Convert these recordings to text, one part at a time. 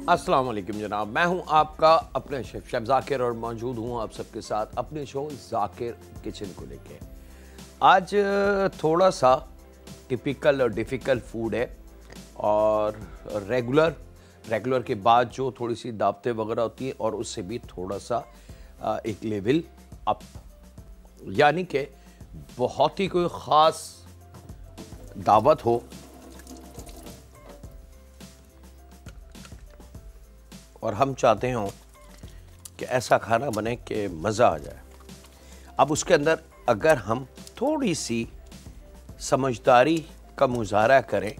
अस्सलाम वालेकुम जनाब, मैं हूं आपका अपने शेफ जाकिर और मौजूद हूं आप सबके साथ अपने शो जाकिर किचन को लेके। आज थोड़ा सा टिपिकल और डिफ़िकल्ट फूड है और रेगुलर के बाद जो थोड़ी सी दावतें वगैरह होती हैं और उससे भी थोड़ा सा एक लेवल अप, यानी कि बहुत ही कोई ख़ास दावत हो और हम चाहते हों कि ऐसा खाना बने कि मज़ा आ जाए। अब उसके अंदर अगर हम थोड़ी सी समझदारी का मुजाहरा करें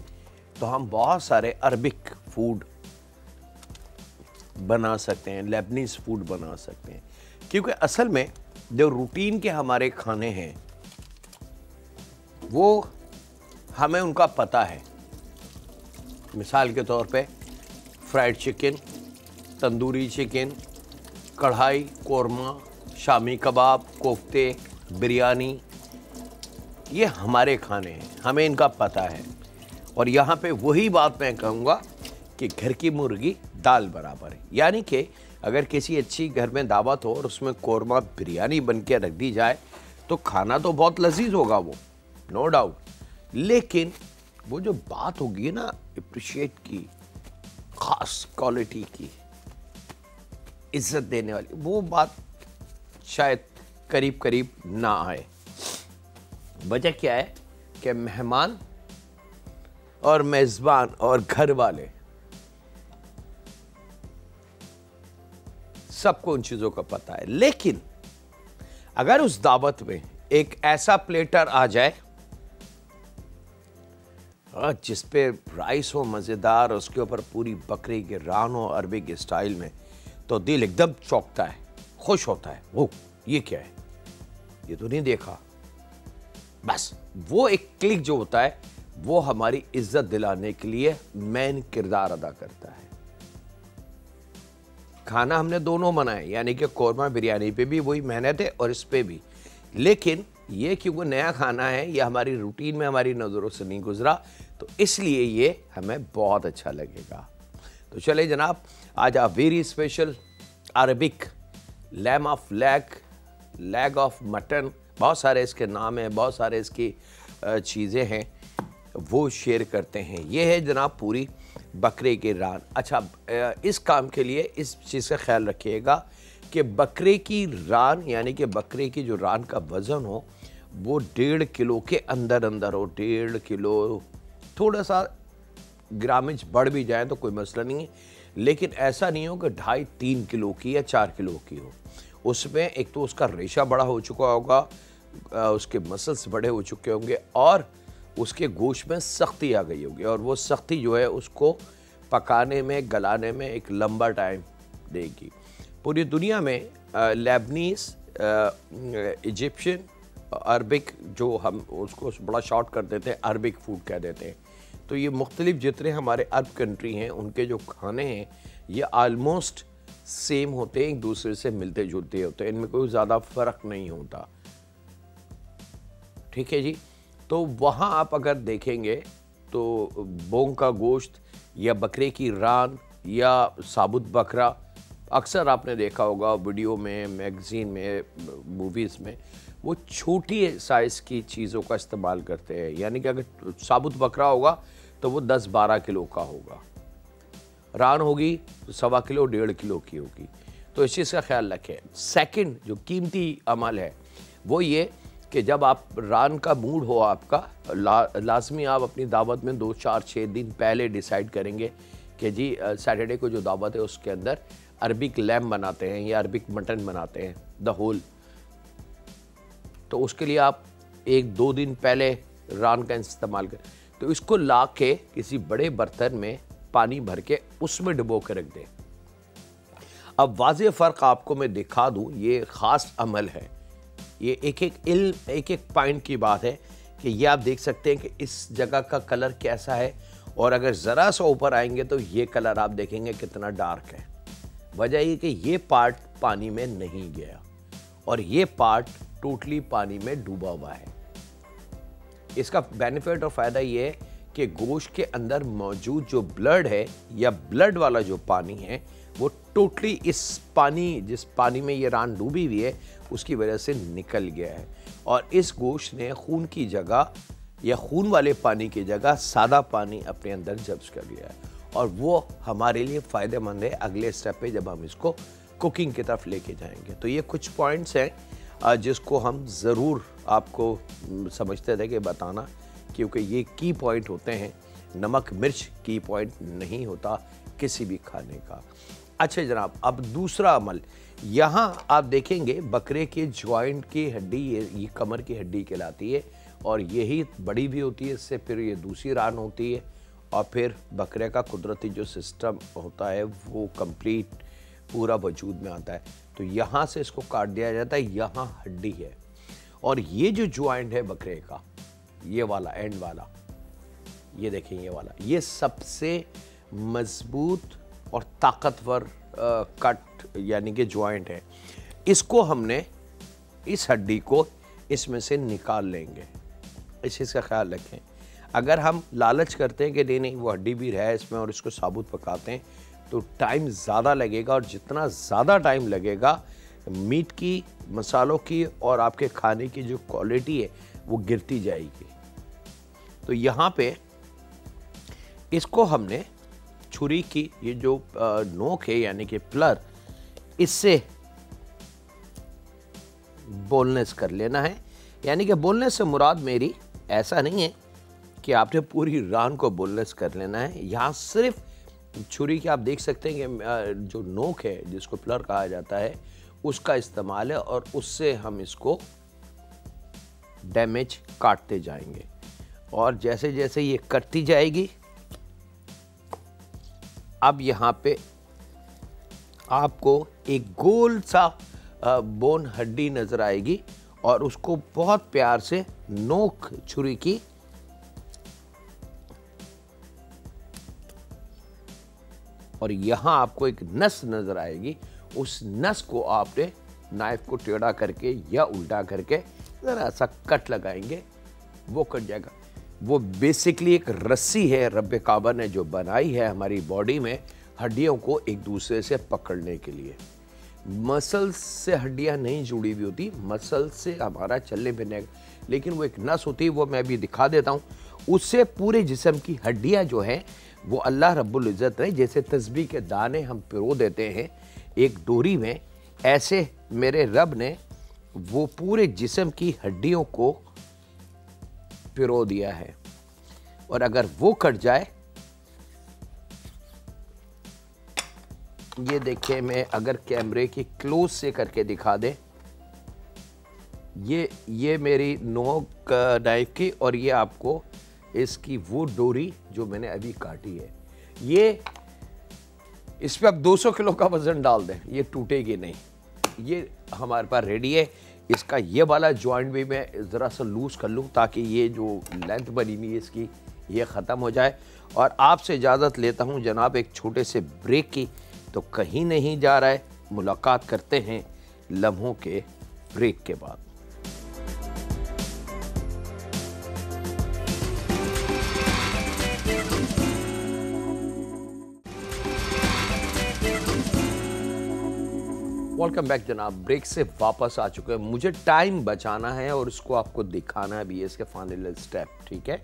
तो हम बहुत सारे अरबिक फूड बना सकते हैं, लेबनीज़ फूड बना सकते हैं, क्योंकि असल में जो रूटीन के हमारे खाने हैं वो हमें उनका पता है। मिसाल के तौर पे फ्राइड चिकन, तंदूरी चिकन, कढ़ाई, कोरमा, शामी कबाब, कोफ्ते, बिरयानी, ये हमारे खाने हैं, हमें इनका पता है। और यहाँ पे वही बात मैं कहूँगा कि घर की मुर्गी दाल बराबर है, यानी कि अगर किसी अच्छी घर में दावत हो और उसमें कोरमा बिरयानी बन के रख दी जाए तो खाना तो बहुत लजीज होगा वो, नो डाउट, लेकिन वो जो बात होगी ना अप्रिशिएट की, ख़ास क्वालिटी की, इज्जत देने वाली, वो बात शायद करीब करीब ना आए। वजह क्या है कि मेहमान और मेज़बान और घर वाले सबको उन चीज़ों का पता है, लेकिन अगर उस दावत में एक ऐसा प्लेटर आ जाए जिस पे राइस हो मज़ेदार, उसके ऊपर पूरी बकरी के रान हो अरबिक स्टाइल में, तो दिल एकदम चौंकता है, खुश होता है। वो ये क्या है, ये तो नहीं देखा। बस वो एक क्लिक जो होता है वो हमारी इज्जत दिलाने के लिए मेन किरदार अदा करता है। खाना हमने दोनों बनाए, यानी कि कोरमा बिरयानी पे भी वही मेहनत है और इस पे भी, लेकिन ये क्योंकि नया खाना है, ये हमारी रूटीन में हमारी नज़रों से नहीं गुजरा, तो इसलिए ये हमें बहुत अच्छा लगेगा। तो चले जनाब, आज आप very special Arabic lamb of leg of mutton, बहुत सारे इसके नाम हैं, बहुत सारे इसकी चीज़ें हैं, वो शेयर करते हैं। ये है जनाब पूरी बकरे की रान। अच्छा, इस काम के लिए इस चीज़ का ख्याल रखिएगा कि बकरे की रान, यानी कि बकरे की जो रान का वज़न हो वो 1.5 किलो के अंदर हो। 1.5 किलो, थोड़ा सा ग्रामेज बढ़ भी जाए तो कोई मसला नहीं है, लेकिन ऐसा नहीं हो कि 2.5-3 किलो की या 4 किलो की हो। उसमें एक तो उसका रेशा बड़ा हो चुका होगा, उसके मसल्स बड़े हो चुके होंगे और उसके गोश्त में सख्ती आ गई होगी, और वो सख्ती जो है उसको पकाने में, गलाने में एक लंबा टाइम देगी। पूरी दुनिया में लेबनीज़, इजिप्शियन, अरबिक, जो हम उसको बड़ा शॉर्ट कर देते हैं अरबिक फूड कह देते हैं, तो ये मुख्तलिफ जितने हमारे अरब कंट्री हैं उनके जो खाने हैं ये आलमोस्ट सेम होते हैं, एक दूसरे से मिलते जुलते होते हैं, इनमें कोई ज़्यादा फ़र्क नहीं होता। ठीक है जी। तो वहाँ आप अगर देखेंगे तो बोंग का गोश्त या बकरे की रान या साबुत बकरा, अक्सर आपने देखा होगा वीडियो में, मैगज़ीन में, मूवीज़ में, वो छोटी साइज़ की चीज़ों का इस्तेमाल करते हैं, यानी कि अगर साबुत बकरा होगा तो वो 10-12 किलो का होगा, रान होगी तो 1.25 किलो 1.5 किलो की होगी। तो इस चीज़ का ख्याल रखें। सेकंड जो कीमती अमल है वो ये कि जब आप रान का मूड हो आपका, लाजमी आप अपनी दावत में 2-4-6 दिन पहले डिसाइड करेंगे कि जी सैटरडे को जो दावत है उसके अंदर अरबिक लैम बनाते हैं या अरबिक मटन बनाते हैं द होल। तो उसके लिए आप 1-2 दिन पहले रान का इस्तेमाल करें, तो इसको ला के किसी बड़े बर्तन में पानी भर के उसमें डुबो के रख दें। अब वाज़ेह फ़र्क आपको मैं दिखा दूँ, ये ख़ास अमल है, ये एक पॉइंट की बात है कि ये आप देख सकते हैं कि इस जगह का कलर कैसा है, और अगर ज़रा सा ऊपर आएंगे तो ये कलर आप देखेंगे कितना डार्क है। वजह ये कि ये पार्ट पानी में नहीं गया और ये पार्ट टोटली पानी में डूबा हुआ है। इसका बेनिफिट और फ़ायदा ये है कि गोश्त के अंदर मौजूद जो ब्लड है या ब्लड वाला जो पानी है वो टोटली इस पानी, जिस पानी में ये रान डूबी हुई है, उसकी वजह से निकल गया है। और इस गोश्त ने खून की जगह या खून वाले पानी की जगह सादा पानी अपने अंदर जब्स कर लिया है, और वो हमारे लिए फ़ायदेमंद है अगले स्टेप पे जब हम इसको कुकिंग की तरफ लेके जाएंगे। तो ये कुछ पॉइंट्स हैं जिसको हम ज़रूर आपको समझते थे कि बताना, क्योंकि ये की पॉइंट होते हैं। नमक मिर्च की पॉइंट नहीं होता किसी भी खाने का। अच्छा जनाब, अब दूसरा अमल, यहाँ आप देखेंगे बकरे के जॉइंट की हड्डी, ये कमर की हड्डी कहलाती है, और यही बड़ी भी होती है, इससे फिर ये दूसरी रान होती है, और फिर बकरे का कुदरती जो सिस्टम होता है वो कंप्लीट पूरा वजूद में आता है। तो यहाँ से इसको काट दिया जाता है, यहाँ हड्डी है, और ये जो जॉइंट है बकरे का, ये वाला एंड वाला, ये देखें ये वाला, ये सबसे मजबूत और ताकतवर कट यानी कि जॉइंट है। इसको हमने, इस हड्डी को इसमें से निकाल लेंगे। इस चीज़ का ख्याल रखें। अगर हम लालच करते हैं कि नहीं नहीं वो हड्डी भी रहे इसमें और इसको साबुत पकाते हैं, तो टाइम ज़्यादा लगेगा, और जितना ज़्यादा टाइम लगेगा मीट की, मसालों की और आपके खाने की जो क्वालिटी है वो गिरती जाएगी। तो यहाँ पे इसको हमने छुरी की ये जो नोक है यानी कि प्लर, इससे बोलनेस कर लेना है। यानी कि बोलनेस से मुराद मेरी ऐसा नहीं है कि आपने पूरी रान को बोलनेस कर लेना है। यहाँ सिर्फ छुरी की आप देख सकते हैं कि जो नोक है जिसको प्लर कहा जाता है उसका इस्तेमाल है, और उससे हम इसको डैमेज काटते जाएंगे, और जैसे जैसे ये कटती जाएगी, अब यहाँ पे आपको एक गोल सा बोन हड्डी नजर आएगी, और उसको बहुत प्यार से नोक छुरी की और यहाँ आपको एक नस नजर आएगी। उस नस को आपने नाइफ को टेढ़ा करके या उल्टा करके जरा सा कट लगाएंगे, वो कट जाएगा। वो बेसिकली एक रस्सी है रब्बे काबा ने जो बनाई है हमारी बॉडी में हड्डियों को एक दूसरे से पकड़ने के लिए। मसल्स से हड्डियां नहीं जुड़ी हुई होती, मसल से हमारा चलने फिरने, लेकिन वो एक नस होती है, वो मैं भी दिखा देता हूँ। उससे पूरे जिस्म की हड्डियां जो हैं वो अल्लाह रब्बुल इज़्ज़त ने, जैसे तस्बीह के दाने हम पिरो देते हैं एक डोरी में, ऐसे मेरे रब ने वो पूरे जिस्म की हड्डियों को पिरो दिया है। और अगर वो कट जाए, ये मैं अगर कैमरे की क्लोज से करके दिखा दे, ये मेरी नोक नाइफ की, और ये आपको इसकी वो डोरी जो मैंने अभी काटी है, ये इस पे आप 200 किलो का वजन डाल दें, ये टूटेगी नहीं। ये हमारे पास रेडी है। इसका ये वाला जॉइंट भी मैं ज़रा सा लूज़ कर लूँ ताकि ये जो लेंथ बनी हुई है इसकी ये ख़त्म हो जाए। और आपसे इजाज़त लेता हूँ जनाब एक छोटे से ब्रेक की। तो कहीं नहीं जा रहा है, मुलाकात करते हैं लम्हों के ब्रेक के बाद। वेलकम बैक जनाब, ब्रेक से वापस आ चुके हैं। मुझे टाइम बचाना है और इसको आपको दिखाना भी है, इसके फाइनल स्टेप, ठीक है।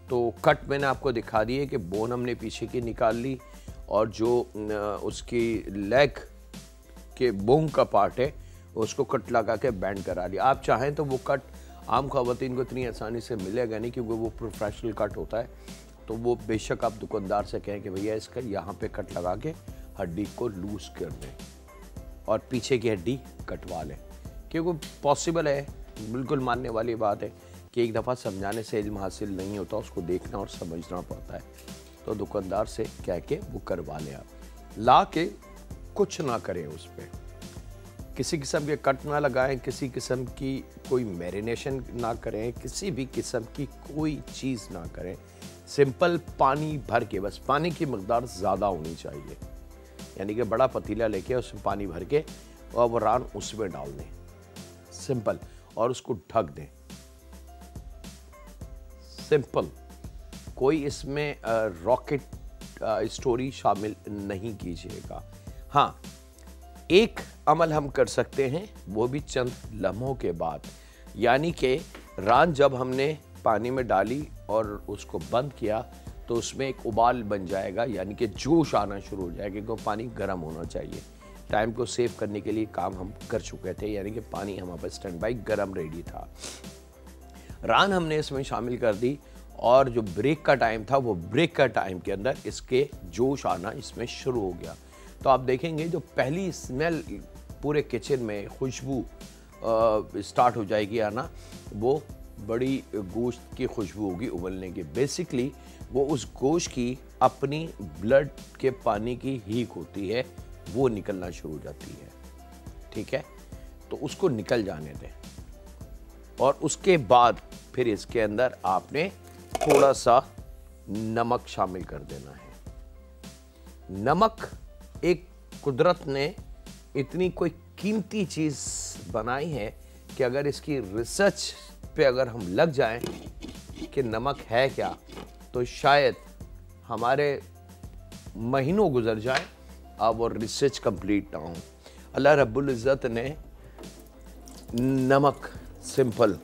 तो कट मैंने आपको दिखा दी है कि बोन हमने पीछे की निकाल ली, और जो उसकी लेग के बोन का पार्ट है उसको कट लगा के बैंड करा लिया। आप चाहें तो वो कट आम ख़वातीन को इतनी आसानी से मिलेगा नहीं, क्योंकि वो प्रोफेशनल कट होता है। तो वो बेशक आप दुकानदार से कहें कि भैया इसका यहाँ पे कट लगा के हड्डी को लूज़ कर दें और पीछे की हड्डी कटवा लें, क्योंकि पॉसिबल है, बिल्कुल मानने वाली बात है कि एक दफ़ा समझाने से इल्म हासिल नहीं होता, उसको देखना और समझना पड़ता है। तो दुकानदार से कह के वो करवा लें। आप ला के कुछ ना करें, उस पर किसी किस्म के कट ना लगाएं, किसी किस्म की कोई मैरिनेशन ना करें, किसी भी किस्म की कोई चीज़ ना करें। सिंपल पानी भर के, बस पानी की मकदार ज़्यादा होनी चाहिए, यानी कि बड़ा पतीला लेके उसमें पानी भर के और वो रान उसमें डाल दें, सिंपल, और उसको ढक दें। सिंपल, कोई इसमें रॉकेट स्टोरी शामिल नहीं कीजिएगा। हाँ, एक अमल हम कर सकते हैं, वो भी चंद लम्हों के बाद, यानी कि रान जब हमने पानी में डाली और उसको बंद किया तो उसमें एक उबाल बन जाएगा, यानी कि जोश आना शुरू हो जाएगा, क्योंकि पानी गर्म होना चाहिए। टाइम को सेव करने के लिए काम हम कर चुके थे, यानी कि पानी हमारे पास स्टैंड बाई गर्म रेडी था। रान हमने इसमें शामिल कर दी और जो ब्रेक का टाइम था, वो ब्रेक का टाइम के अंदर इसके जोश आना इसमें शुरू हो गया। तो आप देखेंगे जो पहली स्मेल पूरे किचन में खुशबू स्टार्ट हो जाएगी आना, वो बड़ी गोश्त की खुशबू होगी उबलने की। बेसिकली वो उस गोश्त की अपनी ब्लड के पानी की हीक होती है, वो निकलना शुरू हो जाती है। ठीक है, तो उसको निकल जाने दें और उसके बाद फिर इसके अंदर आपने थोड़ा सा नमक शामिल कर देना है। नमक एक कुदरत ने इतनी कोई कीमती चीज़ बनाई है कि अगर इसकी रिसर्च पे अगर हम लग जाएं कि नमक है क्या, तो शायद हमारे महीनों गुजर जाएं अब वो रिसर्च कंप्लीट ना हो। अल्लाह रब्बुल इज़्ज़त ने नमक सिंपल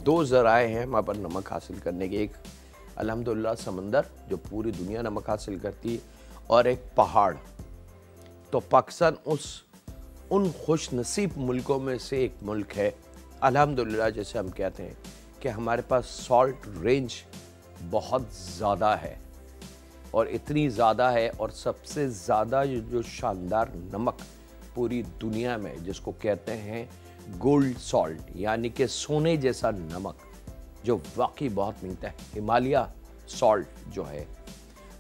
दो ज़राए हैं हमारे पर नमक हासिल करने के, एक अल्हम्दुलिल्लाह समंदर जो पूरी दुनिया नमक हासिल करती है, और एक पहाड़। तो पाकिस्तान उन खुश नसीब मुल्कों में से एक मुल्क है अल्हम्दुलिल्लाह, जैसे हम कहते हैं कि हमारे पास सॉल्ट रेंज बहुत ज़्यादा है, और इतनी ज़्यादा है, और सबसे ज़्यादा जो शानदार नमक पूरी दुनिया में जिसको कहते हैं गोल्ड सॉल्ट, यानी कि सोने जैसा नमक जो वाकई बहुत मिलता है, हिमालय सॉल्ट जो है,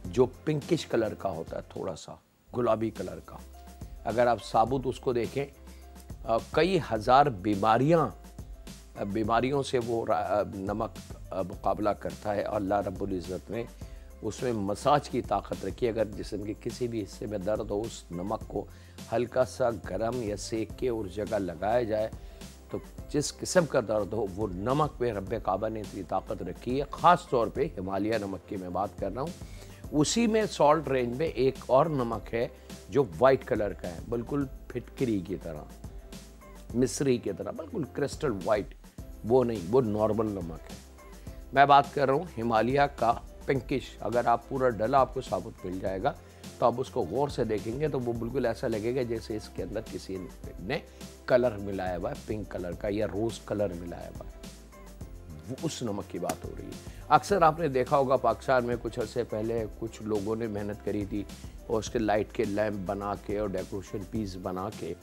जो पिंकिश कलर का होता है, थोड़ा सा गुलाबी कलर का। अगर आप साबुत उसको देखें, कई हज़ार बीमारियों से वो नमक मुकाबला करता है। अल्लाह रब्बुल इज़्ज़त ने उसमें मसाज की ताकत रखी है। अगर जिस्म के किसी भी हिस्से में दर्द हो, उस नमक को हल्का सा गरम या सेक के उस जगह लगाया जाए तो जिस किस्म का दर्द हो, वो नमक पे रब्बे काबा ने इतनी ताकत रखी है। ख़ास तौर पे हिमालय नमक की मैं बात कर रहा हूँ। उसी में सॉल्ट रेंज में एक और नमक है जो वाइट कलर का है, बिल्कुल फिटकरी की तरह, मिस्री की तरह, बिल्कुल क्रिस्टल वाइट। वो नहीं, वो नॉर्मल नमक है। मैं बात कर रहा हूँ हिमालय का पिंकिश। अगर आप पूरा डला आपको साबुत मिल जाएगा, तो आप उसको गौर से देखेंगे तो वो बिल्कुल ऐसा लगेगा जैसे इसके अंदर किसी ने कलर मिलाया हुआ है, पिंक कलर का या रोज़ कलर मिलाया हुआ है। वो उस नमक की बात हो रही है। अक्सर आपने देखा होगा पाकिस्तान में कुछ अर्से पहले कुछ लोगों ने मेहनत करी थी और उसके लाइट के लैंप बना के और डेकोरेशन पीस बना के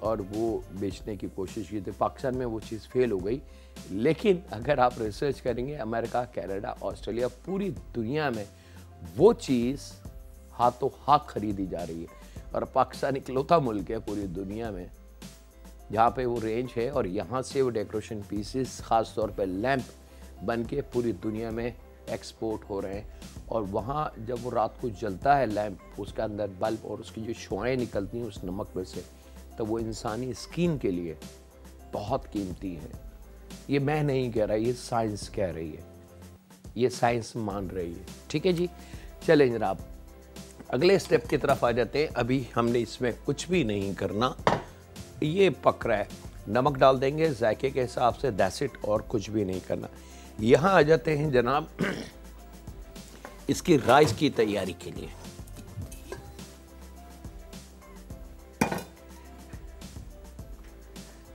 और वो बेचने की कोशिश की थी। पाकिस्तान में वो चीज़ फेल हो गई। लेकिन अगर आप रिसर्च करेंगे, अमेरिका, कनाडा, ऑस्ट्रेलिया, पूरी दुनिया में वो चीज़ हाथों हाथ खरीदी जा रही है, और पाकिस्तान इकलौता मुल्क है पूरी दुनिया में जहाँ पे वो रेंज है, और यहाँ से वो डेकोरेशन पीसेस ख़ास तौर पे लैंप बन के पूरी दुनिया में एक्सपोर्ट हो रहे हैं। और वहाँ जब वो रात को जलता है लैंप, उसके अंदर बल्ब और उसकी जो शुआएँ निकलती हैं उस नमक में से, तो वो इंसानी स्किन के लिए बहुत कीमती है। ये मैं नहीं कह रहा, ये साइंस कह रही है, ये साइंस मान रही है। ठीक है जी, चलें जनाब अगले स्टेप की तरफ आ जाते हैं। अभी हमने इसमें कुछ भी नहीं करना, ये पक रहा है, नमक डाल देंगे जायके के हिसाब से, दैट्स इट, और कुछ भी नहीं करना। यहाँ आ जाते हैं जनाब इसकी राइस की तैयारी के लिए।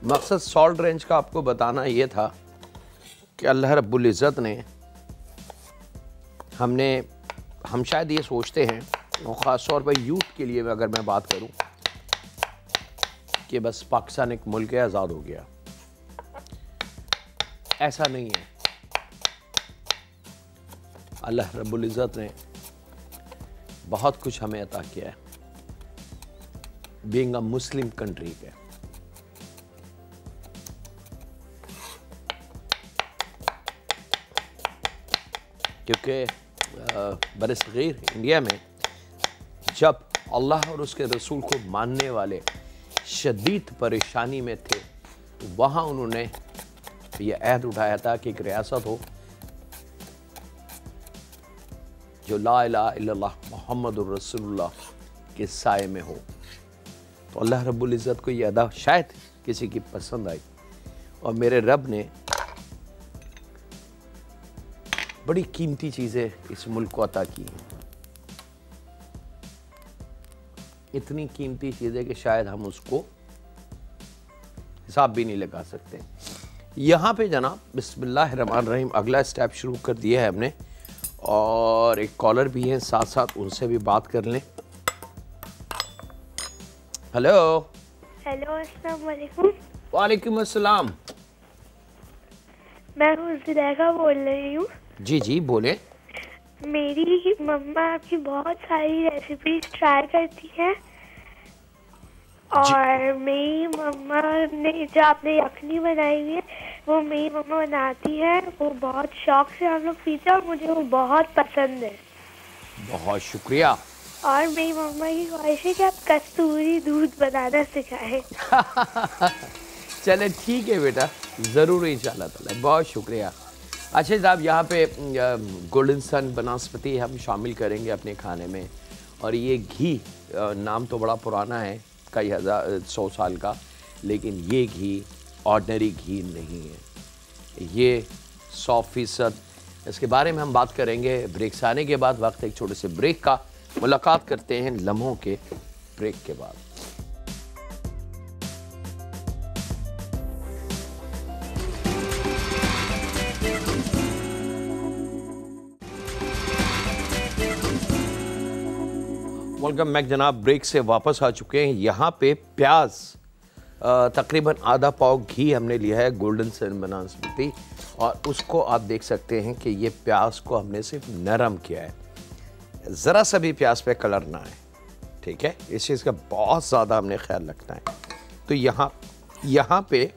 मकसद सॉल्ट रेंज का आपको बताना ये था कि अल्लाह रब्बुल इज़्ज़त ने हम शायद ये सोचते हैं, और ख़ास तौर पर यूथ के लिए अगर मैं बात करूं, कि बस पाकिस्तान एक मुल्क है, आज़ाद हो गया। ऐसा नहीं है। अल्लाह रब्बुल इज़्ज़त ने बहुत कुछ हमें अता किया है, बीइंग अ मुस्लिम कंट्री के। क्योंकि बरसगीर इंडिया में जब अल्लाह और उसके रसूल को मानने वाले शदीद परेशानी में थे, तो वहाँ उन्होंने ये अहद उठाया था कि एक रियासत हो जो ला इलाहा इल्लल्लाह मुहम्मदुर रसूलुल्लाह के साए में हो। तो अल्लाह रब्बुल इज़्ज़त को ये अदा शायद किसी की पसंद आई और मेरे रब ने बड़ी कीमती चीज़ें इस मुल्क को अता की हैं। इतनी कीमती चीज़ें कि शायद हम उसको हिसाब भी नहीं लगा सकते। यहाँ पे जनाब बिस्मिल्लाहिर्रहमानिर्रहीम अगला स्टेप शुरू कर दिया है हमने और एक कॉलर भी है साथ साथ, उनसे भी बात कर लें। हेलो। हेलो, अस्सलाम वालेकुम। वालेकुम अस्सलाम। मैं हुज़ैफ़ा बोल रही हूँ। जी जी बोले। मेरी मम्मा आपकी बहुत सारी रेसिपीज ट्राई करती हैं और मेरी मम्मा ने जो आपने यखनी बनाई हुई है वो मेरी मम्मा बनाती है, वो बहुत शौक से हम लोग पीते हैं और मुझे वो बहुत पसंद है। बहुत शुक्रिया। और मेरी मम्मा की ख्वाहिश है कि आप कस्तूरी दूध बनाना सिखाएं। चले ठीक है बेटा, ज़रूर इंशाल्लाह ताला, बहुत शुक्रिया। अच्छा साहब, यहाँ पे गोल्डन सन बनस्पति हम शामिल करेंगे अपने खाने में। और ये घी, नाम तो बड़ा पुराना है, कई 100 साल का, लेकिन ये घी ऑर्डिनरी घी नहीं है, ये 100%। इसके बारे में हम बात करेंगे ब्रेक से आने के बाद। वक्त एक छोटे से ब्रेक का, मुलाकात करते हैं लम्हों के ब्रेक के बाद। वेलकम बैक जनाब, ब्रेक से वापस आ चुके हैं। यहाँ पे प्याज तकरीबन आधा पाव घी हमने लिया है गोल्डन सन बनस्पति, और उसको आप देख सकते हैं कि ये प्याज को हमने सिर्फ नरम किया है, ज़रा सा भी प्याज पे कलर ना है, ठीक है। इस चीज़ का बहुत ज़्यादा हमने ख्याल रखना है। तो यहाँ पे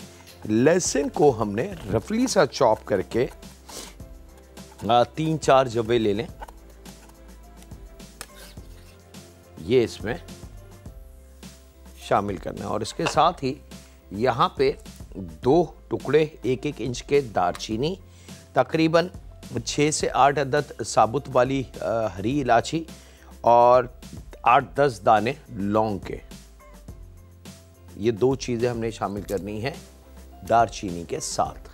लहसुन को हमने रफली सा चॉप करके 3-4 जवे ले लें, ये इसमें शामिल करना है। और इसके साथ ही यहाँ पे 2 टुकड़े 1-1 इंच के दारचीनी, तकरीबन 6 से 8 अदद साबुत वाली हरी इलायची और 8-10 दाने लौंग के, ये 2 चीज़ें हमने शामिल करनी है दारचीनी के साथ।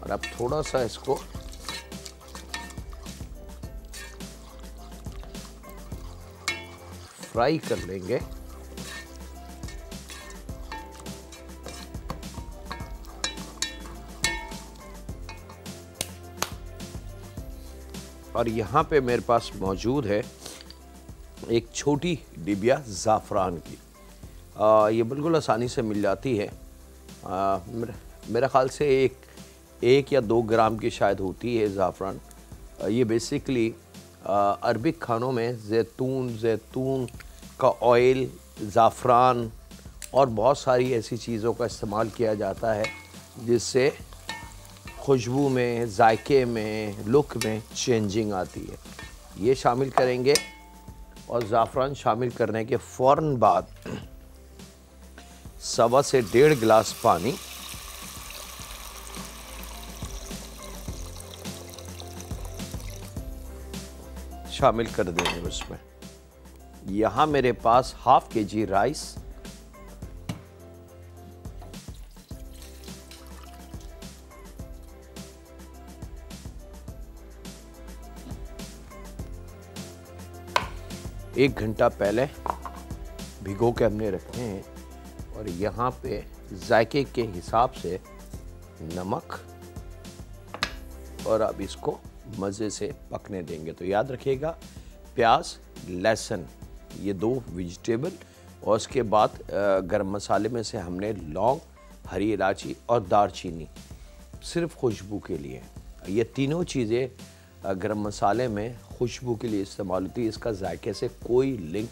और अब थोड़ा सा इसको फ्राई कर लेंगे। और यहाँ पे मेरे पास मौजूद है एक छोटी डिबिया ज़ाफ़रान की। ये बिल्कुल आसानी से मिल जाती है। मेरा ख़्याल से एक या 2 ग्राम की शायद होती है ज़ाफ़रान। ये बेसिकली अरबिक खानों में जैतून का ऑयल, ज़ाफ़रान और बहुत सारी ऐसी चीज़ों का इस्तेमाल किया जाता है जिससे खुशबू में, जायके में, लुक में चेंजिंग आती है। ये शामिल करेंगे और ज़ाफ़रान शामिल करने के फ़ौरन बाद 1.25 से 1.5 गिलास पानी शामिल कर देंगे उसमें। यहाँ मेरे पास 1/2 kg राइस, एक घंटा पहले भिगो के हमने रखे हैं। और यहाँ पे जायके के हिसाब से नमक, और अब इसको मज़े से पकने देंगे। तो याद रखिएगा, प्याज, लहसुन, ये 2 वेजिटेबल, और उसके बाद गरम मसाले में से हमने लौंग, हरी इलायची और दारचीनी सिर्फ खुशबू के लिए। ये तीनों चीज़ें गरम मसाले में खुशबू के लिए इस्तेमाल होती है। इसका जायके से कोई लिंक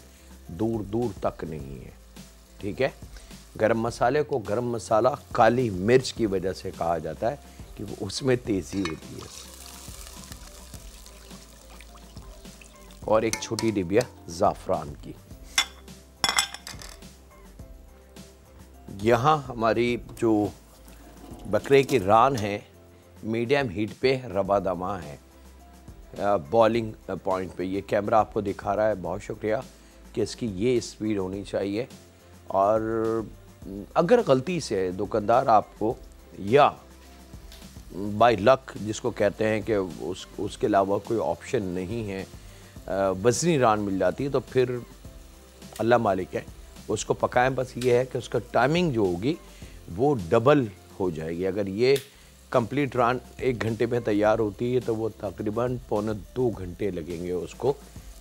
दूर दूर तक नहीं है, ठीक है। गरम मसाले को गरम मसाला काली मिर्च की वजह से कहा जाता है कि वो उसमें तेज़ी होती है। और एक छोटी डिबिया ज़ाफ़रान की। यहाँ हमारी जो बकरे की रान है, मीडियम हीट पे रवा दमा है, बॉइलिंग पॉइंट पे। ये कैमरा आपको दिखा रहा है, बहुत शुक्रिया कि इसकी ये स्पीड होनी चाहिए। और अगर गलती से दुकानदार आपको या बाय लक जिसको कहते हैं कि उसके अलावा कोई ऑप्शन नहीं है, वज़नी रान मिल जाती है, तो फिर अल्लाह मालिक है, उसको पकाएं। बस ये है कि उसका टाइमिंग जो होगी वो डबल हो जाएगी। अगर ये कंप्लीट रान 1 घंटे में तैयार होती है तो वो तकरीबन 1.25 घंटे लगेंगे उसको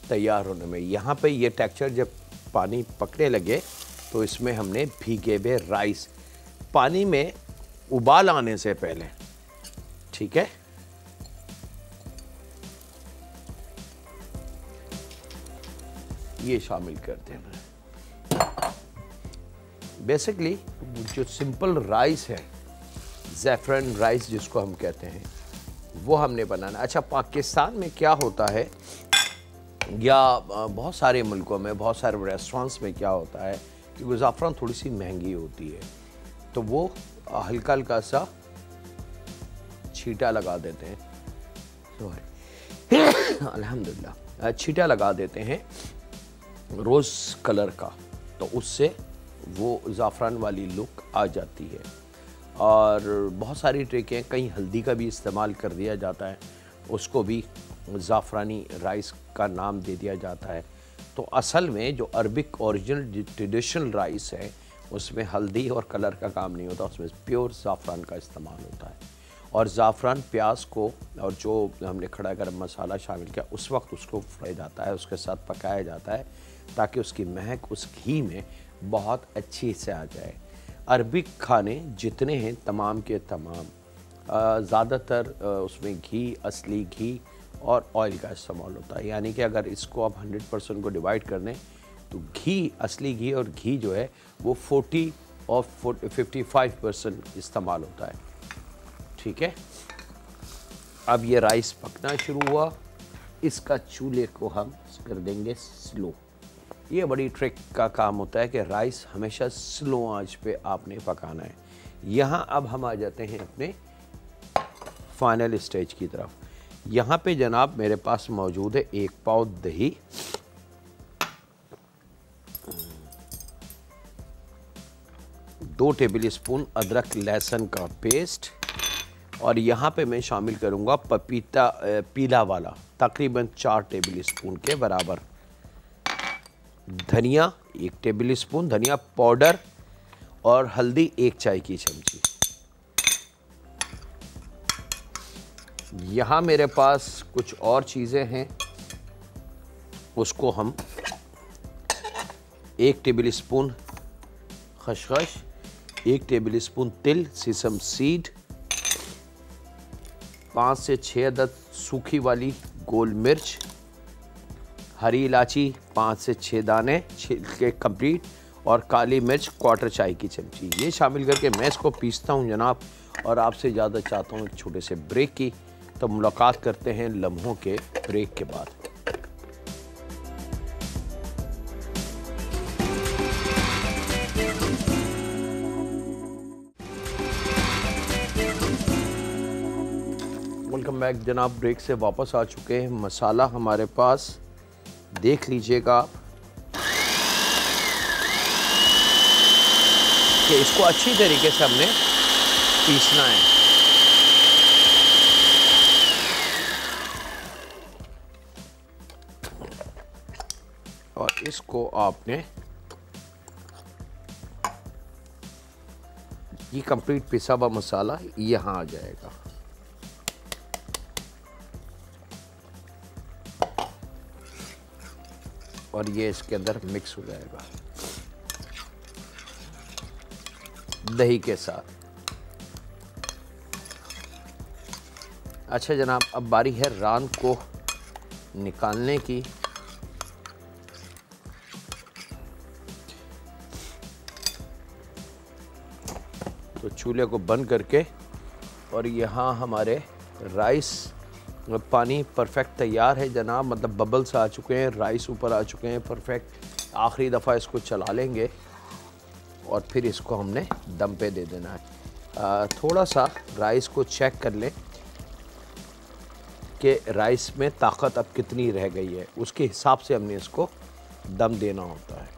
तैयार होने में। यहाँ पे ये टेक्सचर जब पानी पकने लगे तो इसमें हमने भीगे हुए राइस पानी में उबाल आने से पहले, ठीक है, ये शामिल करते हैं। बेसिकली जो सिंपल राइस है, ज़ैफ़रन राइस जिसको हम कहते हैं, वो हमने बनाना। अच्छा, पाकिस्तान में क्या होता है या बहुत सारे मुल्कों में, बहुत सारे रेस्टोरेंट्स में क्या होता है कि ज़ाफ़रान थोड़ी सी महंगी होती है, तो वो हल्का हल्का सा छींटा लगा देते हैं, अल्हम्दुलिल्लाह, छींटा लगा देते हैं रोज़ कलर का, तो उससे वो ज़ाफ़रान वाली लुक आ जाती है। और बहुत सारी ट्रिकें, कहीं हल्दी का भी इस्तेमाल कर दिया जाता है, उसको भी ज़ाफ़रानी राइस का नाम दे दिया जाता है। तो असल में जो अरबिक ओरिजिनल ट्रेडिशनल राइस है उसमें हल्दी और कलर का काम नहीं होता, उसमें प्योर ज़ाफ़रान का इस्तेमाल होता है। और ज़ाफ़रान प्याज को और जो हमने खड़ा गरम मसाला शामिल किया उस वक्त उसको फ्राई जाता है, उसके साथ पकाया जाता है ताकि उसकी महक उस घी में बहुत अच्छी से आ जाए। अरबिक खाने जितने हैं तमाम के तमाम ज़्यादातर उसमें घी, असली घी और ऑयल का इस्तेमाल होता है। यानी कि अगर इसको आप 100% को डिवाइड कर दें तो घी, असली घी और घी जो है वो 40 और 55% इस्तेमाल होता है, ठीक है। अब ये राइस पकना शुरू हुआ, इसका चूल्हे को हम कर देंगे स्लो। ये बड़ी ट्रिक का काम होता है कि राइस हमेशा स्लो आंच पे आपने पकाना है। यहाँ अब हम आ जाते हैं अपने फाइनल स्टेज की तरफ। यहाँ पे जनाब मेरे पास मौजूद है 1 पाव दही, 2 टेबल स्पून अदरक लहसुन का पेस्ट, और यहाँ पे मैं शामिल करूँगा पपीता पीला वाला तकरीबन 4 टेबल स्पून के बराबर, धनिया 1 टेबल स्पून धनिया पाउडर, और हल्दी 1 चाय की चमची। यहाँ मेरे पास कुछ और चीज़ें हैं, उसको हम 1 टेबल स्पून खसखस, 1 टेबल स्पून तिल, सीसम सीड, 5 से 6 अदद सूखी वाली गोल मिर्च, हरी इलायची 5 से 6 दाने छिलके कंप्लीट, और काली मिर्च 1/4 चाय की चमची। ये शामिल करके मैं इसको पीसता हूँ जनाब, और आपसे ज़्यादा चाहता हूँ एक छोटे से ब्रेक की। तो मुलाकात करते हैं लम्हों के ब्रेक के बाद। वेलकम बैक जनाब, ब्रेक से वापस आ चुके हैं। मसाला हमारे पास देख लीजिएगा आप कि इसको अच्छी तरीके से हमने पीसना है। और इसको आपने ये कंप्लीट पिसा हुआ मसाला यहाँ आ जाएगा। और ये इसके अंदर मिक्स हो जाएगा दही के साथ। अच्छा जनाब, अब बारी है रान को निकालने की। तो चूल्हे को बंद करके, और यहाँ हमारे राइस पानी परफेक्ट तैयार है जनाब, मतलब बबल्स आ चुके हैं, राइस ऊपर आ चुके हैं परफेक्ट। आखिरी दफ़ा इसको चला लेंगे और फिर इसको हमने दम पे दे देना है। थोड़ा सा राइस को चेक कर लें कि राइस में ताकत अब कितनी रह गई है, उसके हिसाब से हमने इसको दम देना होता है।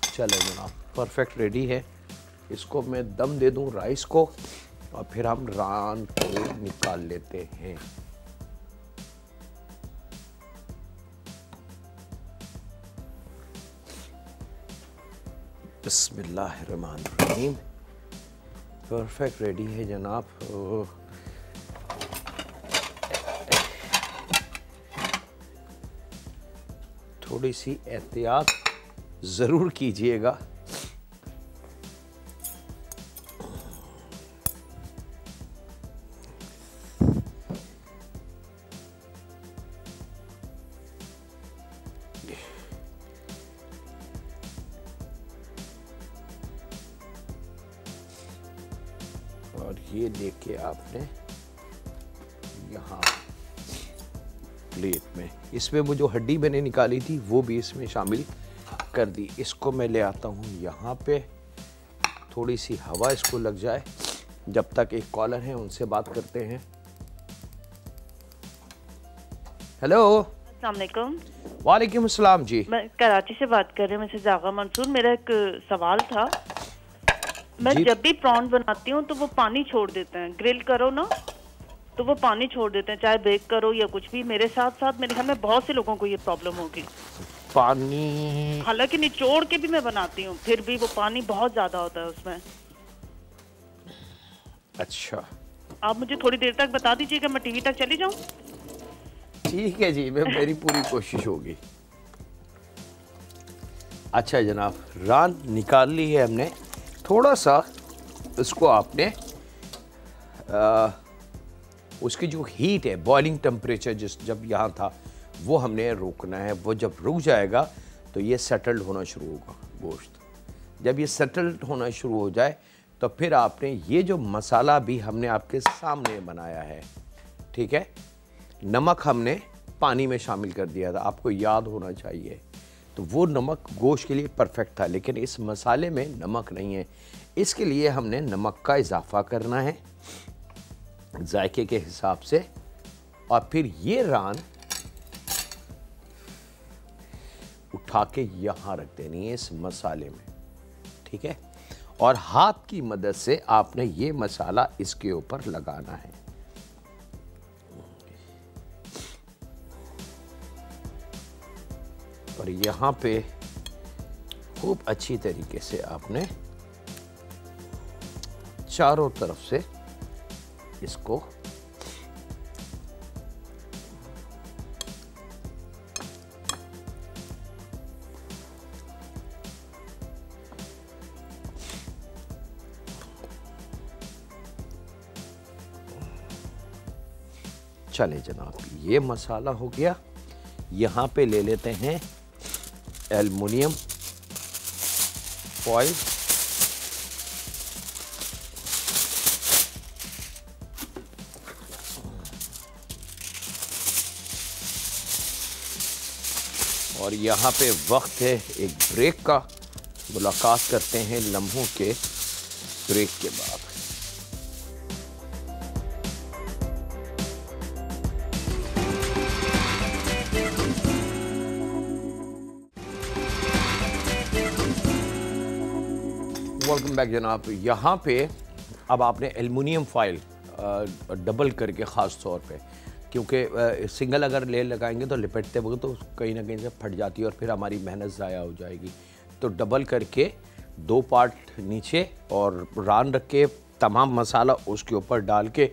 चलो जनाब, परफेक्ट रेडी है। इसको मैं दम दे दूं राइस को और फिर हम रान को निकाल लेते हैं। बिस्मिल्लाहिर्रहमानिर्रहीम। परफेक्ट रेडी है जनाब। थोड़ी सी एहतियात ज़रूर कीजिएगा। और ये लेके आपने यहाँ प्लेट में, इसमें वो जो हड्डी मैंने निकाली थी वो भी इसमें शामिल कर दी। इसको मैं ले आता हूँ यहाँ पे, थोड़ी सी हवा इसको लग जाए। जब तक एक कॉलर है उनसे बात करते हैं। हेलो, अस्सलाम वालेकुम। वालेकुम अस्सलाम जी। मैं कराची से बात कर रही हूँ, मिसेस जागा मंसूर। मेरा एक सवाल था। मैं जी। जब भी प्रॉन बनाती हूँ तो वो पानी छोड़ देते हैं। ग्रिल करो ना तो वो पानी छोड़ देते हैं, चाहे बेक करो या कुछ भी। मेरे साथ साथ मेरे ख्याल में बहुत से लोगों को ये प्रॉब्लम होगी। पानी, हालांकि निचोड़ के भी मैं बनाती हूँ, फिर भी वो पानी बहुत ज्यादा होता है उसमें। अच्छा, आप मुझे थोड़ी देर तक बता दीजिएगा, मैं टीवी तक चली जाऊँ। ठीक है जी, मैं मेरी पूरी कोशिश होगी। अच्छा जनाब, रान निकाल ली है हमने। थोड़ा सा इसको आपने उसकी जो हीट है, बॉइलिंग टेम्परेचर जब यहाँ था वो हमने रोकना है। वो जब रुक जाएगा तो ये सेटल्ड होना शुरू होगा गोश्त। जब ये सेटल्ड होना शुरू हो जाए तो फिर आपने ये जो मसाला भी हमने आपके सामने बनाया है, ठीक है, नमक हमने पानी में शामिल कर दिया था, आपको याद होना चाहिए। तो वो नमक गोश्त के लिए परफेक्ट था, लेकिन इस मसाले में नमक नहीं है। इसके लिए हमने नमक का इजाफा करना है जायके के हिसाब से। और फिर ये रान उठा के यहाँ रख देनी है इस मसाले में, ठीक है। और हाथ की मदद से आपने ये मसाला इसके ऊपर लगाना है। और यहाँ पे खूब अच्छी तरीके से आपने चारों तरफ से इसको चले जनाब, ये मसाला हो गया। यहाँ पे ले लेते हैं एल्युमिनियम फॉइल। और यहाँ पे वक्त है एक ब्रेक का। मुलाकात करते हैं लम्हों के ब्रेक के बाद। वेलकम बैक जनाब। यहाँ पे अब आपने एल्युमिनियम फॉइल डबल करके, ख़ास तौर पे क्योंकि सिंगल अगर लेयर लगाएंगे तो लिपटते वक्त तो कहीं ना कहीं से फट जाती है और फिर हमारी मेहनत ज़ाया हो जाएगी। तो डबल करके 2 पार्ट नीचे और रान रख के तमाम मसाला उसके ऊपर डाल के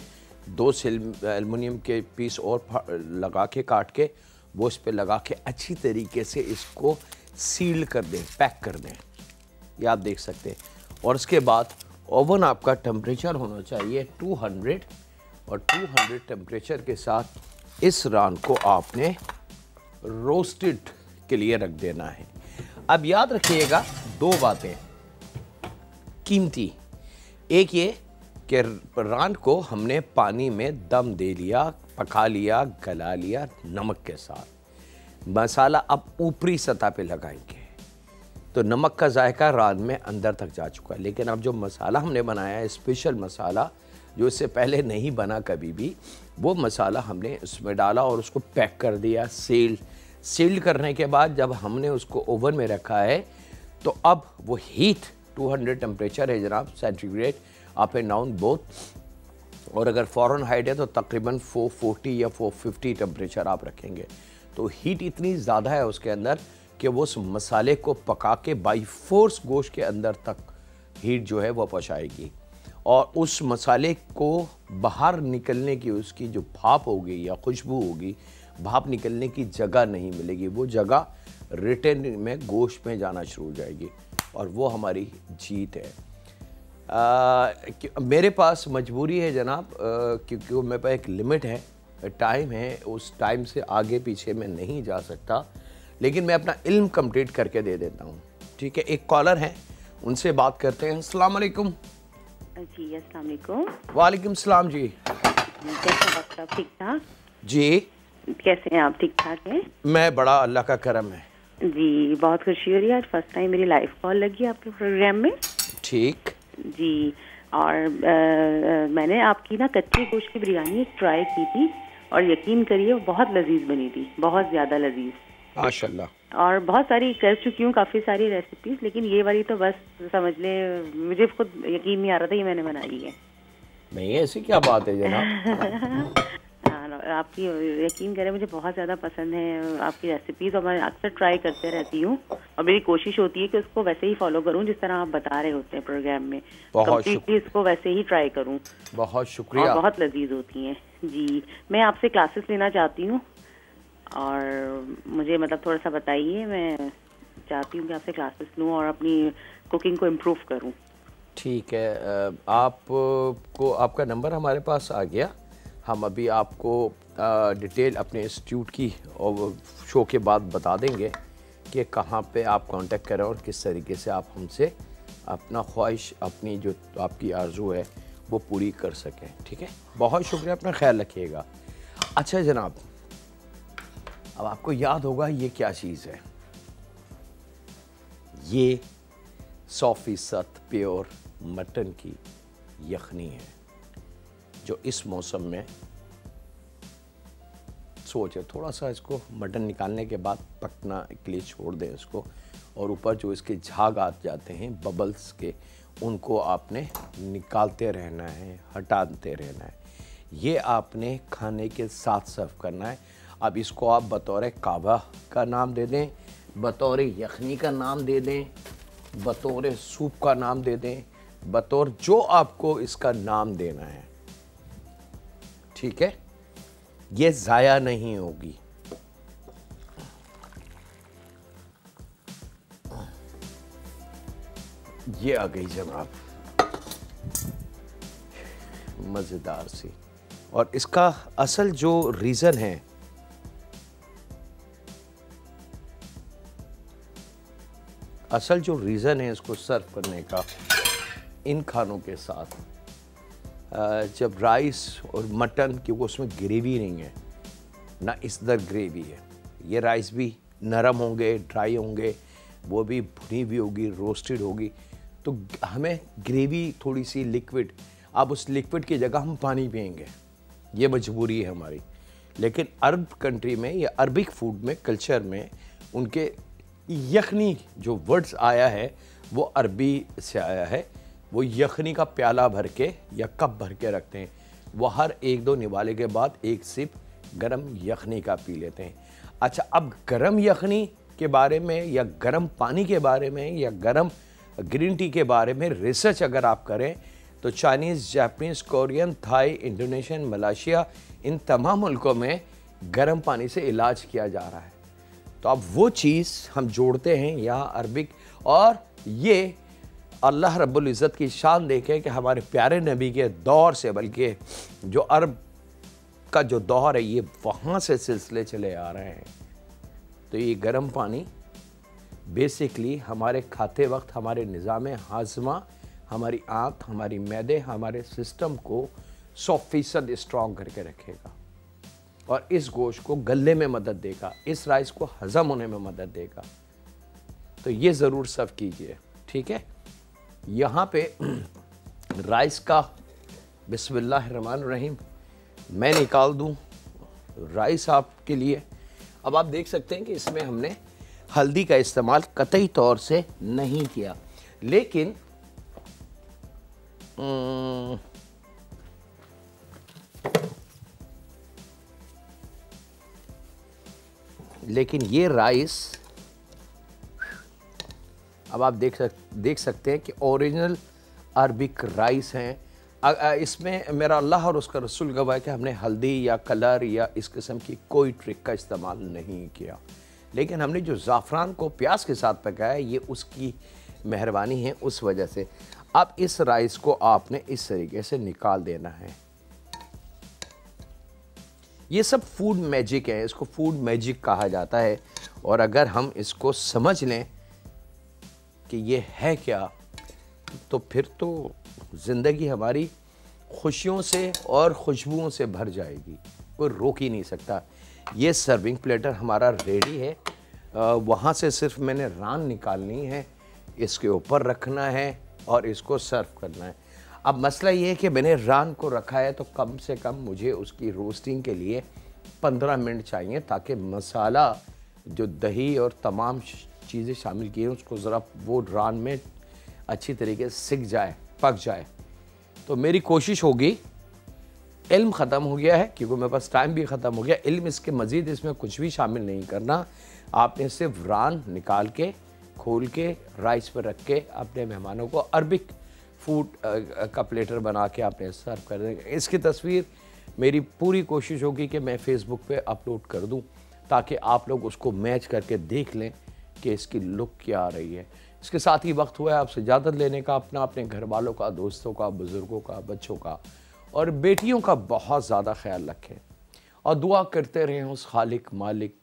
2 एल्युमिनियम के पीस और लगा के काट के वो इस पर लगा के अच्छी तरीके से इसको सील कर दें, पैक कर दें। ये आप देख सकते हैं। और उसके बाद ओवन आपका टेम्परेचर होना चाहिए 200, और 200 टेम्परेचर के साथ इस रान को आपने रोस्टेड के लिए रख देना है। अब याद रखिएगा 2 बातें कीमती। एक ये कि रान को हमने पानी में दम दे लिया, पका लिया, गला लिया नमक के साथ। मसाला अब ऊपरी सतह पे लगाएंगे। तो नमक का जायका रात में अंदर तक जा चुका है। लेकिन अब जो मसाला हमने बनाया है, स्पेशल मसाला जो इससे पहले नहीं बना कभी भी, वो मसाला हमने उसमें डाला और उसको पैक कर दिया। सील्ड करने के बाद जब हमने उसको ओवन में रखा है तो अब वो हीट 200 टेम्परेचर है जनाब, centigrade up and down both, और अगर फ़ॉरेनहाइट है तो तकरीबन 440 या 450 टेम्परेचर आप रखेंगे। तो हीट इतनी ज़्यादा है उसके अंदर कि वो उस मसाले को पका के बाई फोर्स गोश्त के अंदर तक हीट जो है वो पहुँचाएगी, और उस मसाले को बाहर निकलने की उसकी जो भाप होगी या खुशबू होगी, भाप निकलने की जगह नहीं मिलेगी, वो जगह रिटर्न में गोश्त में जाना शुरू हो जाएगी, और वो हमारी जीत है। मेरे पास मजबूरी है जनाब, क्योंकि मेरे पास एक लिमिट है, टाइम है, उस टाइम से आगे पीछे मैं नहीं जा सकता, लेकिन मैं अपना इल्म कंप्लीट करके दे देता हूँ। ठीक है, एक कॉलर है, उनसे बात करते हैं। अस्सलाम वालेकुम। जी अस्सलाम वालेकुम। वालेकुम सलाम जी। कैसे डॉक्टर, ठीक ठाक? जी कैसे हैं आप, ठीक ठाक हैं? मैं बड़ा, अल्लाह का करम है जी। बहुत खुशी हो रही है, आज फर्स्ट टाइम मेरी लाइव कॉल लगी आपके प्रोग्राम में। ठीक जी। और मैंने आपकी ना कच्चे गोश्त की बिरयानी ट्राई की थी, और यकीन करिए वो बहुत लजीज बनी थी, बहुत ज़्यादा लजीज माशाल्लाह। और बहुत सारी कर चुकी हूँ, काफ़ी सारी रेसिपीज, लेकिन ये वाली तो बस समझ ले, मुझे खुद यकीन नहीं आ रहा था ये मैंने बनाई है। नहीं, ऐसी क्या बात है जनाब। आपकी यकीन करें मुझे बहुत ज़्यादा पसंद है आपकी रेसिपीज़, और मैं अक्सर ट्राई करते रहती हूँ, और मेरी कोशिश होती है कि उसको वैसे ही फॉलो करूँ जिस तरह आप बता रहे होते हैं प्रोग्राम में, कंप्लीटली इसको वैसे ही ट्राई करूँ। बहुत शुक्रिया। और बहुत लजीज होती हैं जी। मैं आपसे क्लासेस लेना चाहती हूँ, और मुझे मतलब थोड़ा सा बताइए, मैं चाहती हूँ कि आपसे क्लासेस लूँ और अपनी कुकिंग को इम्प्रूव करूँ। ठीक है, आपको आपका नंबर हमारे पास आ गया, हम अभी आपको डिटेल अपने इंस्टीट्यूट की और शो के बाद बता देंगे कि कहाँ पे आप कांटेक्ट करें और किस तरीके से आप हमसे अपना ख्वाहिश, अपनी जो आपकी आरज़ू है वो पूरी कर सकें। ठीक है, बहुत शुक्रिया, अपना ख्याल रखिएगा। अच्छा जनाब, अब आपको याद होगा ये क्या चीज़ है, ये 100% प्योर मटन की यखनी है, जो इस मौसम में सोचे थोड़ा सा इसको मटन निकालने के बाद पकना के लिए छोड़ दें इसको, और ऊपर जो इसके झाग आ जाते हैं बबल्स के, उनको आपने निकालते रहना है, हटाते रहना है। ये आपने खाने के साथ सर्व करना है। अब इसको आप बतौर काबा का नाम दे दें, बतौर यखनी का नाम दे दें, बतौर सूप का नाम दे दें, बतौर जो आपको इसका नाम देना है। ठीक है, ये ज़ाया नहीं होगी। ये आ गई जनाब, मज़ेदार सी। और इसका असल जो रीज़न है, इसको सर्व करने का इन खानों के साथ, जब राइस और मटन, क्योंकि उसमें ग्रेवी नहीं है ना, इस दर ग्रेवी है, ये राइस भी नरम होंगे, ड्राई होंगे, वो भी भुनी भी होगी, रोस्टेड होगी, तो हमें ग्रेवी थोड़ी सी लिक्विड, अब उस लिक्विड की जगह हम पानी पिएंगे, ये मजबूरी है हमारी। लेकिन अरब कंट्री में या अरबिक फूड में, कल्चर में, उनके यखनी जो वर्ड्स आया है वो अरबी से आया है। वो यखनी का प्याला भर के या कप भर के रखते हैं, वो हर एक दो निवाले के बाद एक सिप गरम यखनी का पी लेते हैं। अच्छा, अब गरम यखनी के बारे में या गरम पानी के बारे में या गरम ग्रीन टी के बारे में रिसर्च अगर आप करें तो Chinese, Japanese, Korean, Thai, Indonesian, Malaysia, इन तमाम मुल्कों में गर्म पानी से इलाज किया जा रहा है। तो अब वो चीज़ हम जोड़ते हैं यहाँ अरबिक, और ये अल्लाह रब्बुल इज़्ज़त की शान देखें कि हमारे प्यारे नबी के दौर से, बल्कि जो अरब का जो दौर है ये वहाँ से सिलसिले चले आ रहे हैं। तो ये गर्म पानी बेसिकली हमारे खाते वक्त हमारे निज़ाम हाज़मा, हमारी आँत, हमारी मैदे, हमारे सिस्टम को 100% स्ट्रॉन्ग करके रखेगा, और इस गोश्त को गलने में मदद देगा, इस राइस को हज़म होने में मदद देगा। तो ये ज़रूर सर्व कीजिए, ठीक है। यहाँ पे राइस का बिस्मिल्लाहिर्रहमानिर्रहीम मैं निकाल दूँ राइस आपके लिए। अब आप देख सकते हैं कि इसमें हमने हल्दी का इस्तेमाल कतई तौर से नहीं किया, लेकिन ये राइस अब आप देख सकते हैं कि ओरिजिनल अरबिक राइस हैं। इसमें मेरा अल्लाह और उसका रसूल गवाह है कि हमने हल्दी या कलर या इस किस्म की कोई ट्रिक का इस्तेमाल नहीं किया, लेकिन हमने जो ज़ाफ़रान को प्याज के साथ पकाया ये उसकी मेहरबानी है। उस वजह से अब इस राइस को आपने इस तरीके से निकाल देना है। ये सब फूड मैजिक है, इसको फूड मैजिक कहा जाता है। और अगर हम इसको समझ लें कि ये है क्या, तो फिर तो ज़िंदगी हमारी खुशियों से और खुशबुओं से भर जाएगी, कोई रोक ही नहीं सकता। ये सर्विंग प्लेटर हमारा रेडी है। वहाँ से सिर्फ मैंने रान निकालनी है, इसके ऊपर रखना है और इसको सर्व करना है। अब मसला ये है कि मैंने रान को रखा है तो कम से कम मुझे उसकी रोस्टिंग के लिए 15 मिनट चाहिए, ताकि मसाला जो दही और तमाम चीज़ें शामिल की हैं उसको ज़रा वो रान में अच्छी तरीके से सिक जाए, पक जाए। तो मेरी कोशिश होगी, इल्म ख़त्म हो गया है क्योंकि मेरे पास टाइम भी ख़त्म हो गया। इल्म इसके मज़ीद इसमें कुछ भी शामिल नहीं करना, आपने सिर्फ रान निकाल के खोल के राइस पर रख के अपने मेहमानों को अरबिक फूड का प्लेटर बना के आपने सर्व कर देंगे। इसकी तस्वीर मेरी पूरी कोशिश होगी कि मैं फ़ेसबुक पे अपलोड कर दूं, ताकि आप लोग उसको मैच करके देख लें कि इसकी लुक क्या आ रही है। इसके साथ ही वक्त हुआ है आपसे इजाज़त लेने का, अपने घर वालों का, दोस्तों का, बुज़ुर्गों का, बच्चों का और बेटियों का बहुत ज़्यादा ख्याल रखें और दुआ करते रहें उस खालिक मालिक,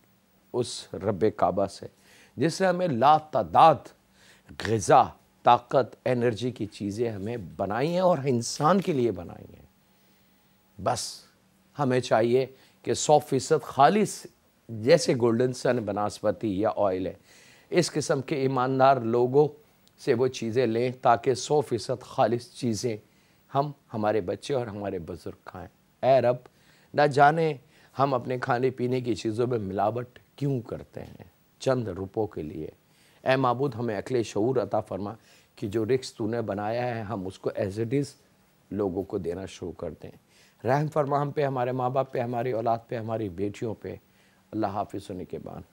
उस रब काबा से जिसने हमें लातादाद ग़िज़ा, ताकत, एनर्जी की चीज़ें हमें बनाई हैं और इंसान के लिए बनाई हैं। बस हमें चाहिए कि 100% खालिस, जैसे गोल्डन सन बनास्पति या ऑयल है, इस किस्म के ईमानदार लोगों से वो चीज़ें लें ताकि 100% खालिस चीज़ें हम, हमारे बच्चे और हमारे बुज़ुर्ग खाएँ। ऐ रब, न जाने हम अपने खाने पीने की चीज़ों में मिलावट क्यों करते हैं चंद रुपयों के लिए। ऐ माबूद, हमें अक्ल शऊर अता फरमा कि जो रिस्क तूने बनाया है हम उसको एज इट इज़ लोगों को देना शुरू कर दें। रहम फरमा हम पे, हमारे माँ बाप पे, हमारी औलाद पे, हमारी बेटियों पे। अल्लाह हाफ़िज़ होने के बाद।